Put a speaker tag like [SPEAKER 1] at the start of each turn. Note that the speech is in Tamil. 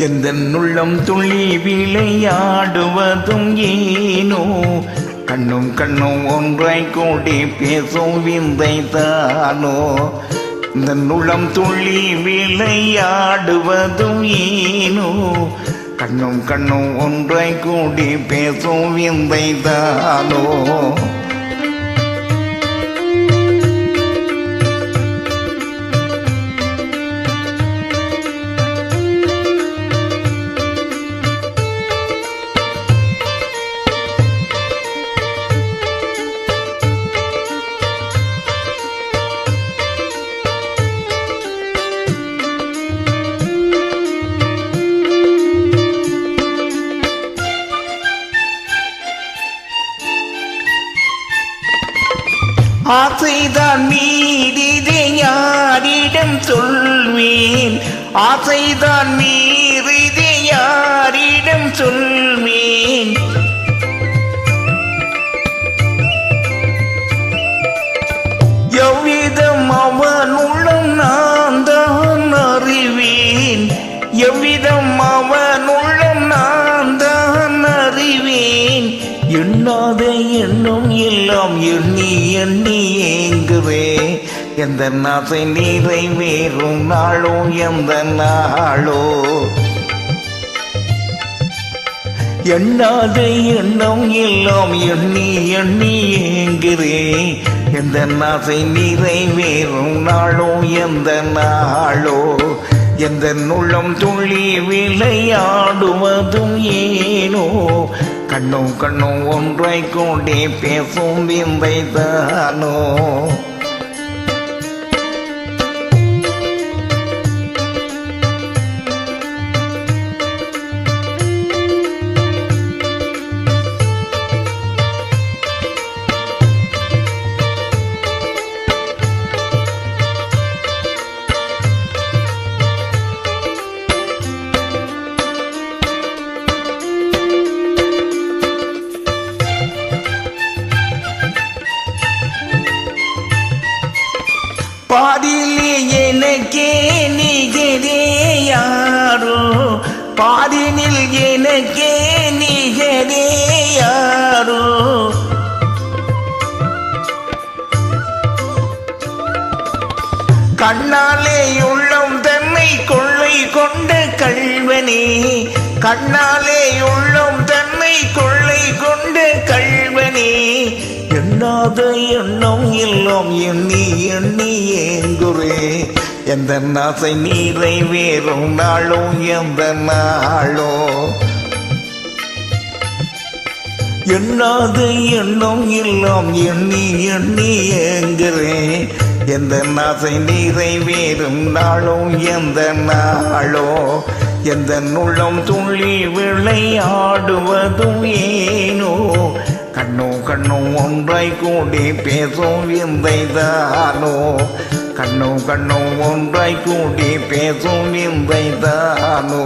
[SPEAKER 1] எந்த உள்ளம் துள்ளி விளையாடுவதும் ஏனோ கண்ணும் கண்ணும் ஒன்றாய் கூடி பேசும் விந்தை தானோ இந்த உள்ளம் துள்ளி விளையாடுவதும் ஏனோ கண்ணும் கண்ணும் ஒன்றாய் கூடி பேசும் விந்தை தானோ ஆசைதான் மீறிதை யாரிடம் சொல்வேன் ஆசைதான் மீறிதை யாரிடம் சொல்வேன் எவ்விதம் அவன் உள்ளம் நான் தான் அறிவேன் எவ்விதம் அவன் உள்ளம் நான் தான் அறிவேன் எண்ணாத எண்ணம் எல்லாம் எண்ணி எண்ணி ஏங்குவே எந்த நாசை நிறைவேறும் நாளோ எந்த நாளோ எண்ணாத எண்ணம் எல்லாம் எண்ணி எண்ணி ஏங்குவே எந்த நாசை நிறைவேறும் நாளோ எந்த நாளோ எந்த உள்ளம் துள்ளி விளையாடுவதும் ஏனோ கண்ணும் கண்ணும் ஒன்றாய் கொண்டே பேசும் விந்தை தானோ பாதிலே எனக்கே நிகரே யாரோ பாதினில் எனக்கே நிகரே யாரோ கண்ணாலே உள்ளம் தன்னை கொள்ளை கொண்ட கள்வனே கண்ணாலே உள்ளம் தன்னை கொள்ளை கொண்ட கள்வனே எண்ணாத எண்ணம் எல்லாம் எண்ணி எண்ணி ஏங்குரே எந்த நாசை நிறைவேறும் நாளோ எந்த நாளோ எண்ணாத எண்ணம் எல்லாம் எண்ணி எண்ணி ஏங்குரே எந்த நாசை நிறைவேறும் நாளோ எந்த நாளோ எந்த உள்ளம் துள்ளி விளையாடுவதும் ஏனோ கண்ணும் கண்ணும் ஒன்றாய் கூடி பேசும் விந்தை தானோ கண்ணும் கண்ணும் ஒன்றாய் கூடி பேசும் விந்தை தானோ